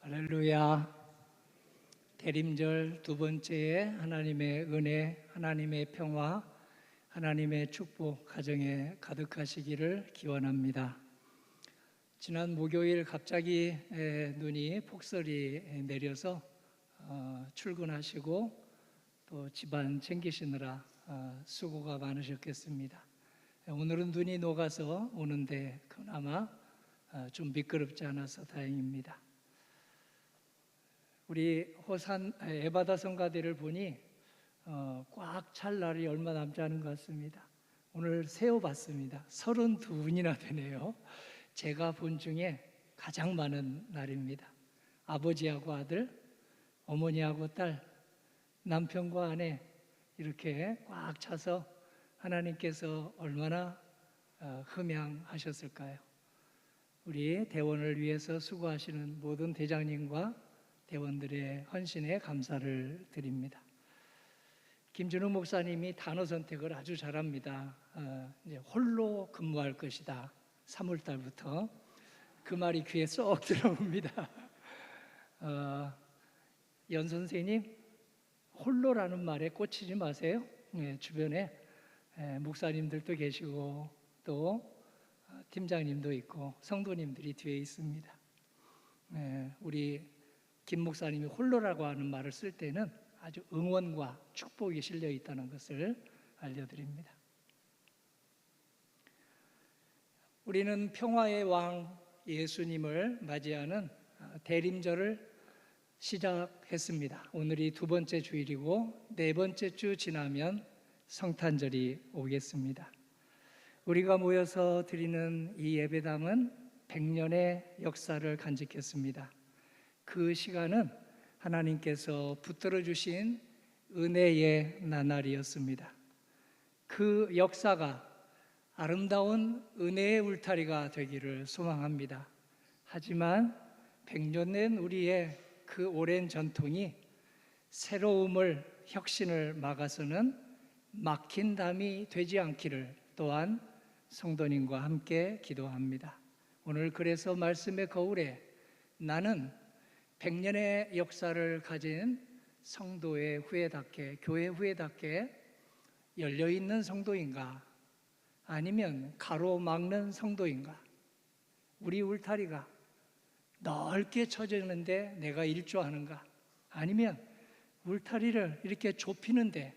할렐루야. 대림절 두 번째에 하나님의 은혜, 하나님의 평화, 하나님의 축복 가정에 가득하시기를 기원합니다. 지난 목요일 갑자기 눈이 폭설이 내려서 출근하시고 또 집안 챙기시느라 수고가 많으셨겠습니다. 오늘은 눈이 녹아서 오는데 그나마 좀 미끄럽지 않아서 다행입니다. 우리 호산 에바다 성가대를 보니 꽉 찰 날이 얼마 남지 않은 것 같습니다. 오늘 세어봤습니다. 32분이나 되네요. 제가 본 중에 가장 많은 날입니다. 아버지하고 아들, 어머니하고 딸, 남편과 아내 이렇게 꽉 차서 하나님께서 얼마나 흠양하셨을까요? 우리 대원을 위해서 수고하시는 모든 대장님과 대원들의 헌신에 감사를 드립니다. 김준우 목사님이 단어 선택을 아주 잘합니다. 이제 홀로 근무할 것이다. 3월 달부터 그 말이 귀에 쏙 들어옵니다. 연 선생님, 홀로라는 말에 꽂히지 마세요. 주변에 목사님들도 계시고 또 팀장님도 있고 성도님들이 뒤에 있습니다. 우리 김 목사님이 홀로라고 하는 말을 쓸 때는 아주 응원과 축복이 실려 있다는 것을 알려드립니다. 우리는 평화의 왕 예수님을 맞이하는 대림절을 시작했습니다. 오늘이 두 번째 주일이고 네 번째 주 지나면 성탄절이 오겠습니다. 우리가 모여서 드리는 이 예배당은 100년의 역사를 간직했습니다. 그 시간은 하나님께서 붙들어 주신 은혜의 나날이었습니다. 그 역사가 아름다운 은혜의 울타리가 되기를 소망합니다. 하지만 100년 된 우리의 그 오랜 전통이 새로움을, 혁신을 막아서는 막힌 담이 되지 않기를 또한 성도님과 함께 기도합니다. 오늘 그래서 말씀의 거울에 나는 100년의 역사를 가진 성도의 후예답게, 교회 후예답게 열려있는 성도인가? 아니면 가로막는 성도인가? 우리 울타리가 넓게 쳐졌는데 내가 일조하는가? 아니면 울타리를 이렇게 좁히는데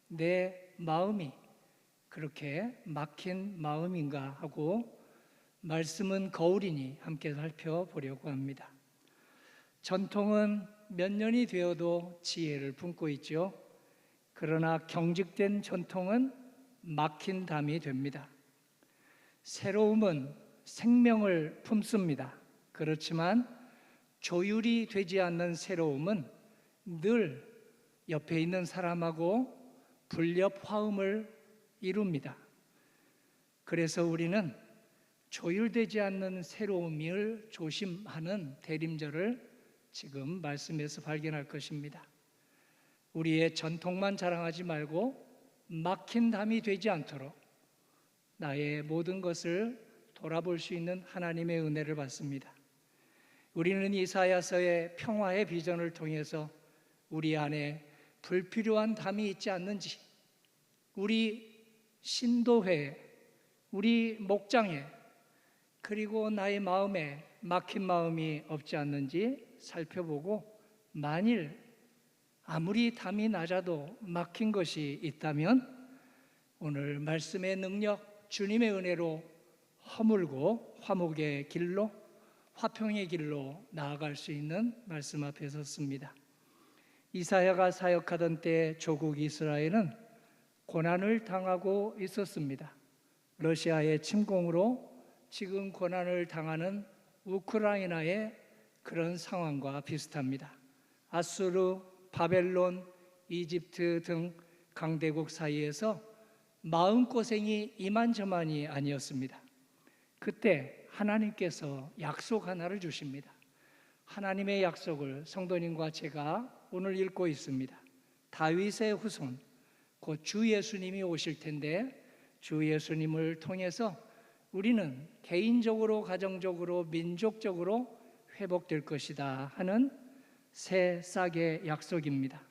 내 마음이 그렇게 막힌 마음인가 하고 말씀은 거울이니 함께 살펴보려고 합니다. 전통은 몇 년이 되어도 지혜를 품고 있죠. 그러나 경직된 전통은 막힌 담이 됩니다. 새로움은 생명을 품습니다. 그렇지만 조율이 되지 않는 새로움은 늘 옆에 있는 사람하고 불협 화음을 이룹니다. 그래서 우리는 조율되지 않는 새로움을 조심하는 대림절을 지금 말씀에서 발견할 것입니다. 우리의 전통만 자랑하지 말고 막힌 담이 되지 않도록 나의 모든 것을 돌아볼 수 있는 하나님의 은혜를 받습니다. 우리는 이사야서의 평화의 비전을 통해서 우리 안에 불필요한 담이 있지 않는지, 우리 신도회에, 우리 목장에, 그리고 나의 마음에 막힌 마음이 없지 않는지 살펴보고, 만일 아무리 담이 낮아도 막힌 것이 있다면 오늘 말씀의 능력, 주님의 은혜로 허물고 화목의 길로, 화평의 길로 나아갈 수 있는 말씀 앞에 섰습니다. 이사야가 사역하던 때 조국 이스라엘은 고난을 당하고 있었습니다. 러시아의 침공으로 지금 고난을 당하는 우크라이나의 그런 상황과 비슷합니다. 아수르, 바벨론, 이집트 등 강대국 사이에서 마음고생이 이만저만이 아니었습니다. 그때 하나님께서 약속 하나를 주십니다. 하나님의 약속을 성도님과 제가 오늘 읽고 있습니다. 다윗의 후손, 곧 주 예수님이 오실 텐데 주 예수님을 통해서 우리는 개인적으로, 가정적으로, 민족적으로 회복될 것이다 하는 새싹의 약속입니다.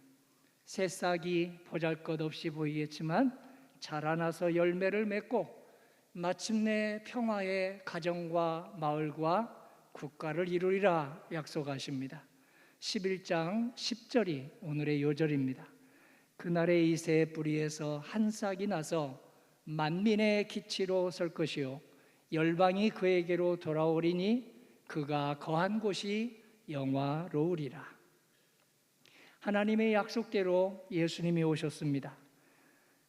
새싹이 보잘것없이 보이겠지만 자라나서 열매를 맺고 마침내 평화의 가정과 마을과 국가를 이루리라 약속하십니다. 11장 10절이 오늘의 요절입니다. 그날의 이새의 뿌리에서 한 싹이 나서 만민의 기치로 설 것이요 열방이 그에게로 돌아오리니 그가 거한 곳이 영화로우리라. 하나님의 약속대로 예수님이 오셨습니다.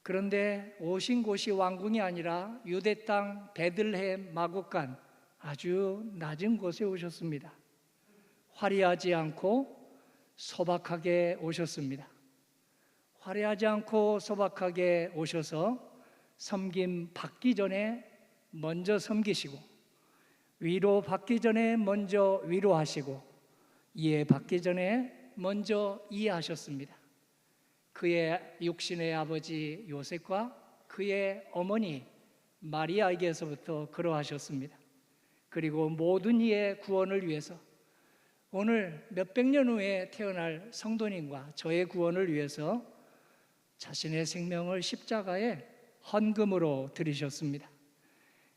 그런데 오신 곳이 왕궁이 아니라 유대 땅 베들레헴 마구간 아주 낮은 곳에 오셨습니다. 화려하지 않고 소박하게 오셨습니다. 화려하지 않고 소박하게 오셔서 섬김 받기 전에 먼저 섬기시고 위로 받기 전에 먼저 위로하시고 이해 받기 전에 먼저 이해하셨습니다. 그의 육신의 아버지 요셉과 그의 어머니 마리아에게서부터 그러하셨습니다. 그리고 모든 이의 구원을 위해서 오늘 몇백 년 후에 태어날 성도님과 저의 구원을 위해서 자신의 생명을 십자가에 헌금으로 드리셨습니다.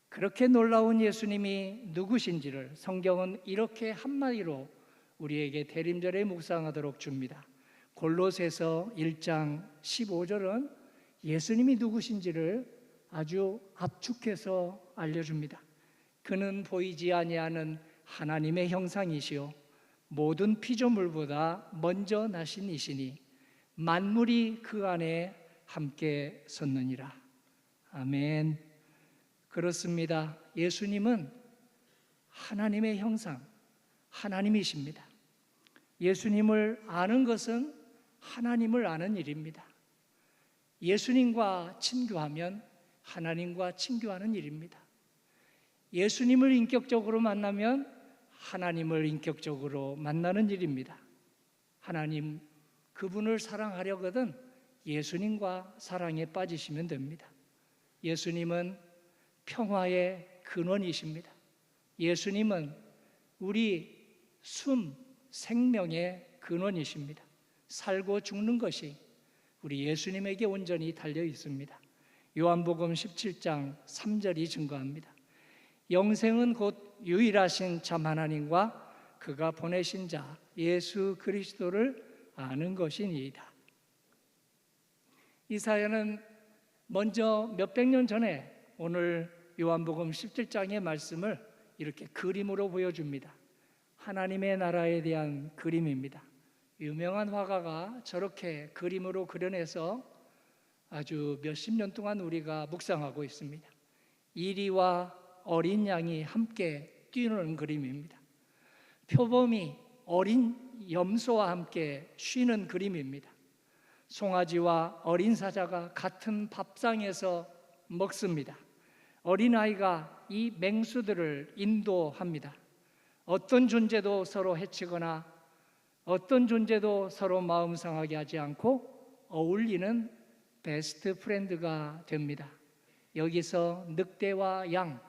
그렇게 놀라운 예수님이 누구신지를 성경은 이렇게 한마디로 우리에게 대림절에 묵상하도록 줍니다. 골로새서 1장 15절은 예수님이 누구신지를 아주 압축해서 알려줍니다. 그는 보이지 아니하는 하나님의 형상이시요 모든 피조물보다 먼저 나신 이시니 만물이 그 안에 함께 섰느니라. 아멘. 그렇습니다. 예수님은 하나님의 형상, 하나님이십니다. 예수님을 아는 것은 하나님을 아는 일입니다. 예수님과 친교하면 하나님과 친교하는 일입니다. 예수님을 인격적으로 만나면 하나님을 인격적으로 만나는 일입니다. 하나님, 그분을 사랑하려거든 예수님과 사랑에 빠지시면 됩니다. 예수님은 평화의 근원이십니다. 예수님은 우리 생명의 근원이십니다. 살고 죽는 것이 우리 예수님에게 온전히 달려 있습니다. 요한복음 17장 3절이 증거합니다. 영생은 곧 유일하신 참 하나님과 그가 보내신 자 예수 그리스도를 아는 것이니이다. 이 사연은 먼저 몇백 년 전에 오늘 요한복음 17장의 말씀을 이렇게 그림으로 보여줍니다. 하나님의 나라에 대한 그림입니다. 유명한 화가가 저렇게 그림으로 그려내서 아주 몇십 년 동안 우리가 묵상하고 있습니다. 이리와 어린 양이 함께 뛰노는 그림입니다. 표범이 어린 염소와 함께 쉬는 그림입니다. 송아지와 어린 사자가 같은 밥상에서 먹습니다. 어린아이가 이 맹수들을 인도합니다. 어떤 존재도 서로 해치거나 어떤 존재도 서로 마음 상하게 하지 않고 어울리는 베스트 프렌드가 됩니다. 여기서 늑대와 양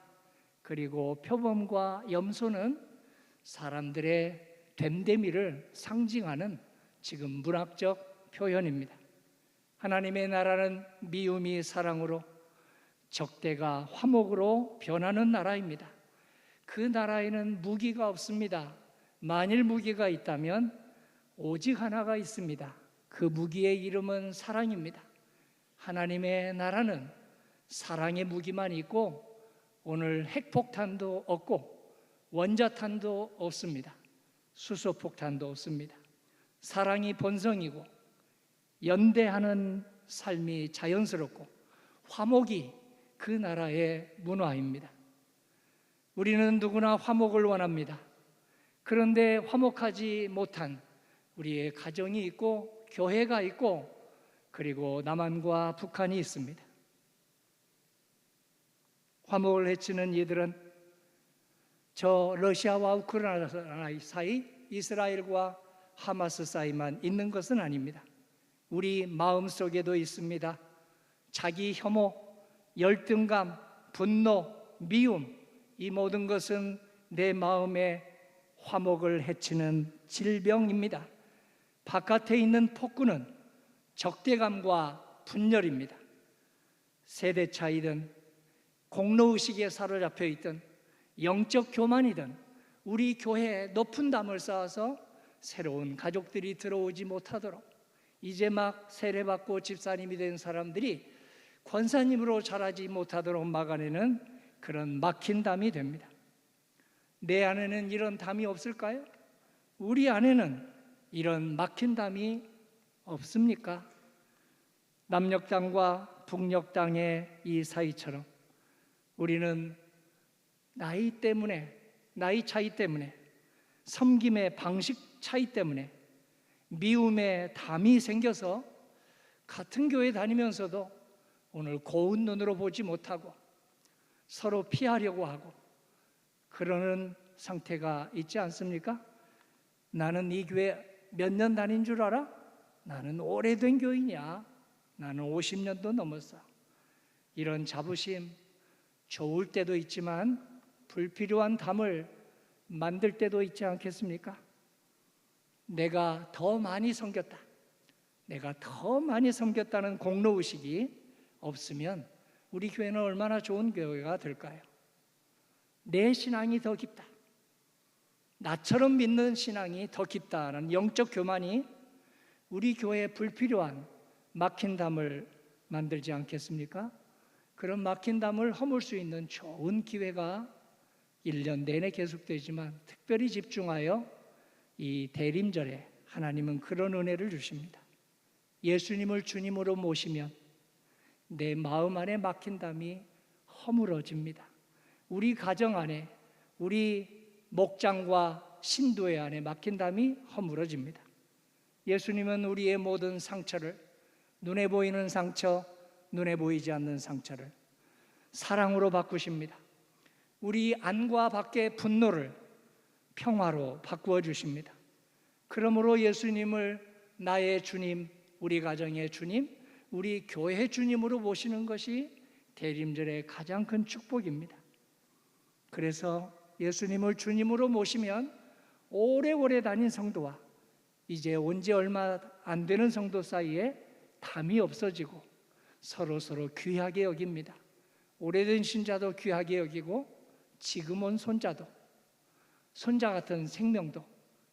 그리고 표범과 염소는 사람들의 됨됨이를 상징하는 지금 문학적 표현입니다. 하나님의 나라는 미움이 사랑으로 적대가 화목으로 변하는 나라입니다. 그 나라에는 무기가 없습니다. 만일 무기가 있다면 오직 하나가 있습니다. 그 무기의 이름은 사랑입니다. 하나님의 나라는 사랑의 무기만 있고 오늘 핵폭탄도 없고 원자탄도 없습니다. 수소폭탄도 없습니다. 사랑이 본성이고 연대하는 삶이 자연스럽고 화목이 그 나라의 문화입니다. 우리는 누구나 화목을 원합니다. 그런데 화목하지 못한 우리의 가정이 있고 교회가 있고 그리고 남한과 북한이 있습니다. 화목을 해치는 이들은 저 러시아와 우크라이나 사이, 이스라엘과 하마스 사이만 있는 것은 아닙니다. 우리 마음속에도 있습니다. 자기 혐오, 열등감, 분노, 미움, 이 모든 것은 내 마음에 화목을 해치는 질병입니다. 바깥에 있는 폭군은 적대감과 분열입니다. 세대 차이든 공로의식에 사로잡혀 있든 영적 교만이든 우리 교회에 높은 담을 쌓아서 새로운 가족들이 들어오지 못하도록, 이제 막 세례받고 집사님이 된 사람들이 권사님으로 자라지 못하도록 막아내는 그런 막힌 담이 됩니다. 내 안에는 이런 담이 없을까요? 우리 안에는 이런 막힌 담이 없습니까? 남녘 땅과 북녘 땅의 이 사이처럼 우리는 나이 차이 때문에, 섬김의 방식 차이 때문에 미움의 담이 생겨서 같은 교회 다니면서도 오늘 고운 눈으로 보지 못하고 서로 피하려고 하고 그러는 상태가 있지 않습니까? 나는 이 교회 몇 년 다닌 줄 알아? 나는 오래된 교인이야. 나는 50년도 넘었어. 이런 자부심 좋을 때도 있지만 불필요한 담을 만들 때도 있지 않겠습니까? 내가 더 많이 섬겼다, 내가 더 많이 섬겼다는 공로의식이 없으면 우리 교회는 얼마나 좋은 교회가 될까요? 내 신앙이 더 깊다, 나처럼 믿는 신앙이 더 깊다라는 영적 교만이 우리 교회에 불필요한 막힌 담을 만들지 않겠습니까? 그런 막힌 담을 허물 수 있는 좋은 기회가 1년 내내 계속되지만 특별히 집중하여 이 대림절에 하나님은 그런 은혜를 주십니다. 예수님을 주님으로 모시면 내 마음 안에 막힌 담이 허물어집니다. 우리 가정 안에, 우리 목장과 신도의 안에 막힌 담이 허물어집니다. 예수님은 우리의 모든 상처를, 눈에 보이는 상처, 눈에 보이지 않는 상처를 사랑으로 바꾸십니다. 우리 안과 밖의 분노를 평화로 바꾸어 주십니다. 그러므로 예수님을 나의 주님, 우리 가정의 주님, 우리 교회의 주님으로 모시는 것이 대림절의 가장 큰 축복입니다. 그래서 예수님을 주님으로 모시면 오래오래 다닌 성도와 이제 온 지 얼마 안 되는 성도 사이에 담이 없어지고 서로 귀하게 여깁니다. 오래된 신자도 귀하게 여기고 지금 온 손자 같은 생명도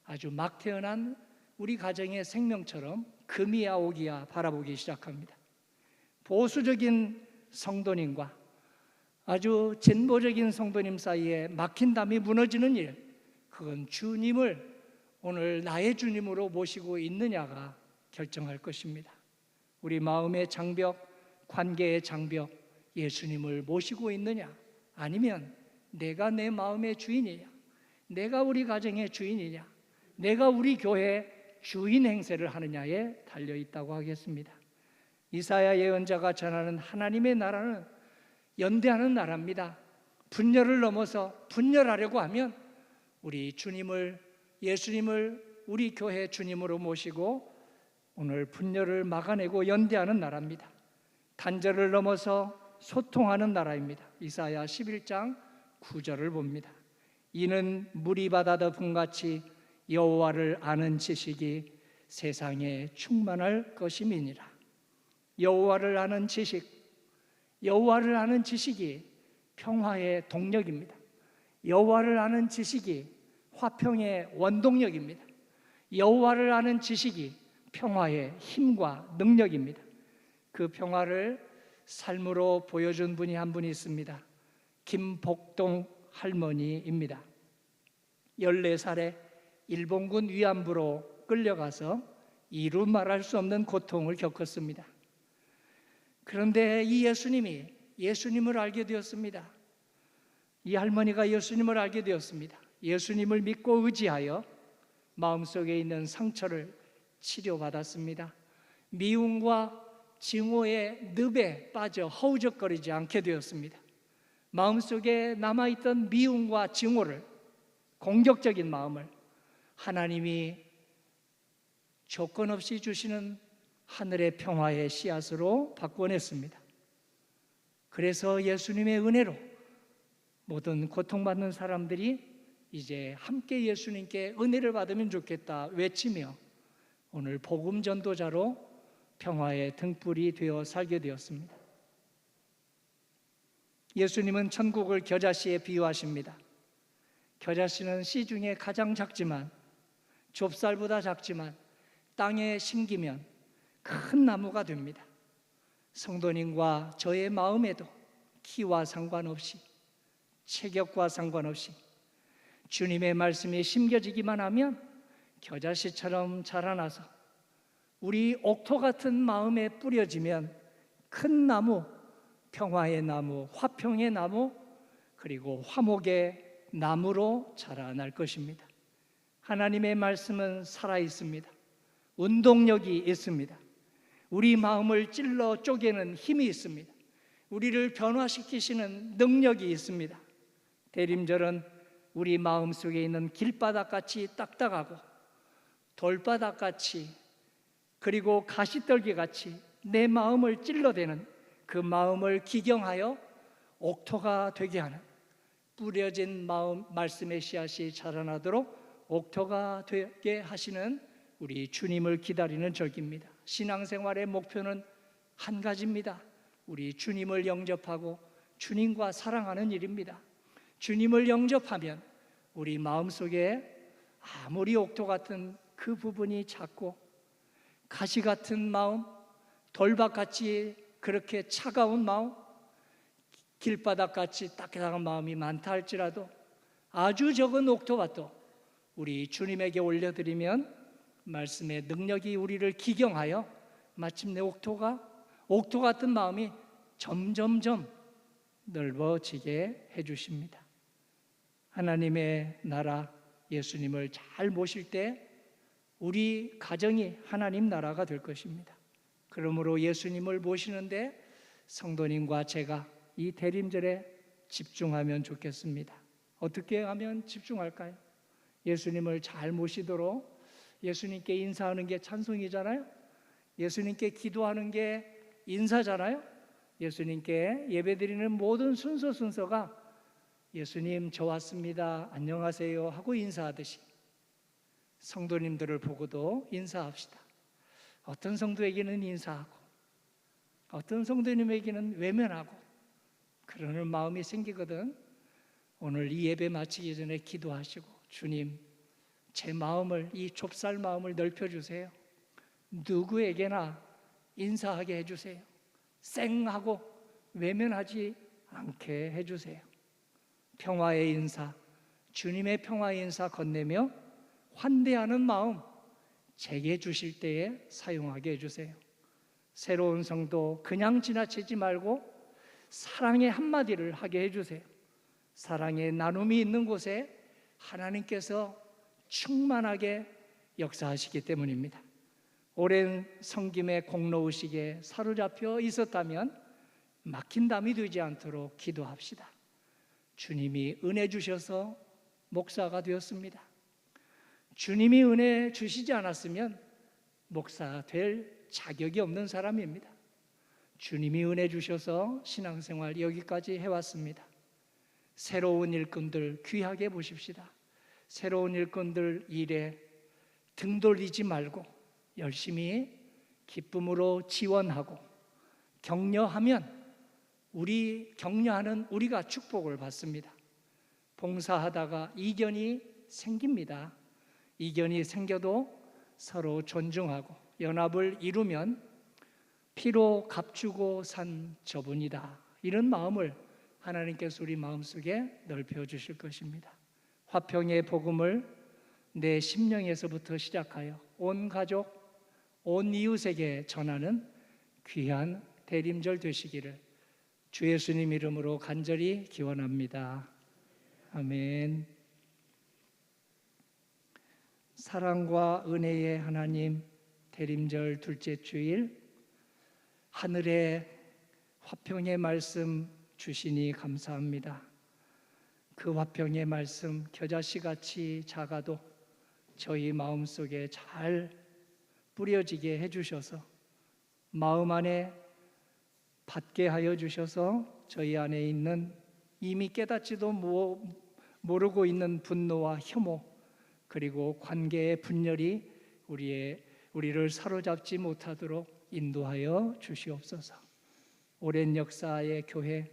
아주 막 태어난 우리 가정의 생명처럼 금이야 오기야 바라보기 시작합니다. 보수적인 성도님과 아주 진보적인 성도님 사이에 막힌 담이 무너지는 일, 그건 주님을 오늘 나의 주님으로 모시고 있느냐가 결정할 것입니다. 우리 마음의 장벽, 관계의 장벽, 예수님을 모시고 있느냐, 아니면 내가 내 마음의 주인이냐, 내가 우리 가정의 주인이냐, 내가 우리 교회의 주인 행세를 하느냐에 달려있다고 하겠습니다. 이사야 예언자가 전하는 하나님의 나라는 연대하는 나라입니다. 분열을 넘어서 분열하려고 하면 우리 주님을, 예수님을 우리 교회 주님으로 모시고 오늘 분열을 막아내고 연대하는 나라입니다. 단절을 넘어서 소통하는 나라입니다. 이사야 11장 9절을 봅니다. 이는 물이 바다 덮음같이 여호와를 아는 지식이 세상에 충만할 것임이니라. 여호와를 아는 지식, 여호와를 아는 지식이 평화의 동력입니다. 여호와를 아는 지식이 화평의 원동력입니다. 여호와를 아는 지식이 평화의 힘과 능력입니다. 그 평화를 삶으로 보여준 분이 한 분이 있습니다. 김복동 할머니입니다. 14살에 일본군 위안부로 끌려가서 이루 말할 수 없는 고통을 겪었습니다. 그런데 이 예수님이 예수님을 알게 되었습니다. 이 할머니가 예수님을 알게 되었습니다. 예수님을 믿고 의지하여 마음속에 있는 상처를 치료받았습니다. 미움과 증오의 늪에 빠져 허우적거리지 않게 되었습니다. 마음속에 남아있던 미움과 증오를, 공격적인 마음을 하나님이 조건 없이 주시는 하늘의 평화의 씨앗으로 바꿔냈습니다. 그래서 예수님의 은혜로 모든 고통받는 사람들이 이제 함께 예수님께 은혜를 받으면 좋겠다 외치며 오늘 복음 전도자로 평화의 등불이 되어 살게 되었습니다. 예수님은 천국을 겨자씨에 비유하십니다. 겨자씨는 씨 중에 가장 작지만, 좁쌀보다 작지만 땅에 심기면 큰 나무가 됩니다. 성도님과 저의 마음에도 키와 상관없이, 체격과 상관없이 주님의 말씀이 심겨지기만 하면 겨자씨처럼 자라나서 우리 옥토 같은 마음에 뿌려지면 큰 나무, 평화의 나무, 화평의 나무, 그리고 화목의 나무로 자라날 것입니다. 하나님의 말씀은 살아있습니다. 운동력이 있습니다. 우리 마음을 찔러 쪼개는 힘이 있습니다. 우리를 변화시키시는 능력이 있습니다. 대림절은 우리 마음속에 있는 길바닥같이 딱딱하고 돌바닥같이 그리고 가시떨기같이 내 마음을 찔러대는 그 마음을 기경하여 옥토가 되게 하는, 뿌려진 마음 말씀의 씨앗이 자라나도록 옥토가 되게 하시는 우리 주님을 기다리는 절기입니다. 신앙생활의 목표는 한 가지입니다. 우리 주님을 영접하고 주님과 사랑하는 일입니다. 주님을 영접하면 우리 마음속에 아무리 옥토 같은 그 부분이 작고 가시 같은 마음, 돌밭같이 그렇게 차가운 마음, 길바닥같이 따뜻한 마음이 많다 할지라도 아주 적은 옥토밭도 우리 주님에게 올려드리면 말씀의 능력이 우리를 기경하여 마침내 옥토 같은 마음이 점점점 넓어지게 해주십니다. 하나님의 나라 예수님을 잘 모실 때 우리 가정이 하나님 나라가 될 것입니다. 그러므로 예수님을 모시는데 성도님과 제가 이 대림절에 집중하면 좋겠습니다. 어떻게 하면 집중할까요? 예수님을 잘 모시도록 예수님께 인사하는 게 찬송이잖아요. 예수님께 기도하는 게 인사잖아요. 예수님께 예배드리는 모든 순서가 예수님 저 왔습니다 안녕하세요 하고 인사하듯이 성도님들을 보고도 인사합시다. 어떤 성도에게는 인사하고 어떤 성도님에게는 외면하고 그러는 마음이 생기거든. 오늘 이 예배 마치기 전에 기도하시고 주님 제 마음을, 이 좁쌀 마음을 넓혀주세요. 누구에게나 인사하게 해주세요. 쌩하고 외면하지 않게 해주세요. 평화의 인사, 주님의 평화의 인사 건네며 환대하는 마음 제게 주실 때에 사용하게 해주세요. 새로운 성도 그냥 지나치지 말고 사랑의 한마디를 하게 해주세요. 사랑의 나눔이 있는 곳에 하나님께서 충만하게 역사하시기 때문입니다. 오랜 섬김의 공로의식에 사로잡혀 있었다면 막힌 담이 되지 않도록 기도합시다. 주님이 은혜 주셔서 목사가 되었습니다. 주님이 은혜 주시지 않았으면 목사 될 자격이 없는 사람입니다. 주님이 은혜 주셔서 신앙생활 여기까지 해왔습니다. 새로운 일꾼들 귀하게 보십시다. 새로운 일꾼들 일에 등 돌리지 말고 열심히 기쁨으로 지원하고 격려하면 격려하는 우리가 축복을 받습니다. 봉사하다가 이견이 생깁니다. 이견이 생겨도 서로 존중하고 연합을 이루면 피로 값주고 산 저분이다. 이런 마음을 하나님께서 우리 마음속에 넓혀 주실 것입니다. 화평의 복음을 내 심령에서부터 시작하여 온 가족, 온 이웃에게 전하는 귀한 대림절 되시기를 주 예수님 이름으로 간절히 기원합니다. 아멘. 사랑과 은혜의 하나님, 대림절 둘째 주일 하늘의 화평의 말씀 주시니 감사합니다. 그 화평의 말씀 겨자씨같이 작아도 저희 마음속에 잘 뿌려지게 해주셔서 마음 안에 받게 하여 주셔서 저희 안에 있는 이미 깨닫지도 모르고 있는 분노와 혐오, 그리고 관계의 분열이 우리를 사로잡지 못하도록 인도하여 주시옵소서. 오랜 역사의 교회,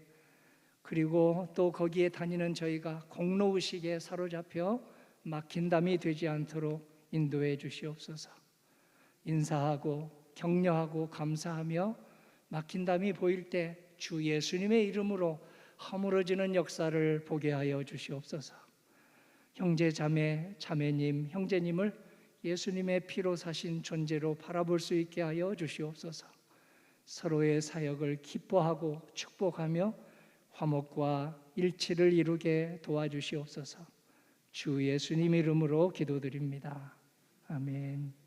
그리고 또 거기에 다니는 저희가 공로의식에 사로잡혀 막힌 담이 되지 않도록 인도해 주시옵소서. 인사하고 격려하고 감사하며 막힌 담이 보일 때 주 예수님의 이름으로 허물어지는 역사를 보게 하여 주시옵소서. 형제 자매, 자매님, 형제님을 예수님의 피로 사신 존재로 바라볼 수 있게 하여 주시옵소서. 서로의 사역을 기뻐하고 축복하며 화목과 일치를 이루게 도와주시옵소서. 주 예수님 이름으로 기도드립니다. 아멘.